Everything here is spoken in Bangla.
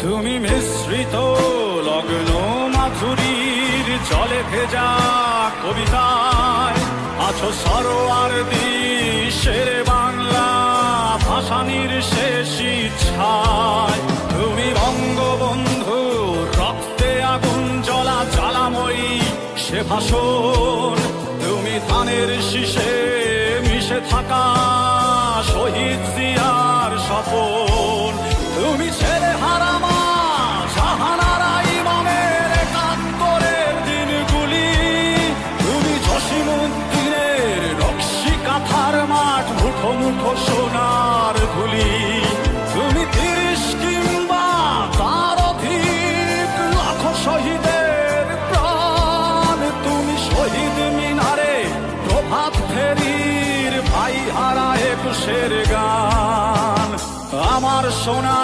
তুমি মিশ্রিত লগ্ন মাধুরীর জলে ভেজা কবিতায় আছো সরোয়ার্দী শেরে বাংলা ভাসানির শেষ ইচ্ছায়। তুমি বঙ্গবন্ধু রক্তে আগুন জ্বলা জ্বালাময়ী সে ভাষণ। তুমি ধানের শীষে মিশে থাকা শহীদ জিয়ার স্বপন। তুমি ছেলে হারা মা জাহানারা ইমামের একাত্তরের দিনগুলি। তুমি জসিমউদ্দিনের নকশি কাঁথার মাঠ মুঠো মুঠো সোনার ধুলি। তুমি ৩০ কিংবা তার অধিক লাখো শহীদের প্রাণ। তুমি শহীদ মিনারে প্রভাত ফেরির ভাই হারা একুশের গান। আমার সোনা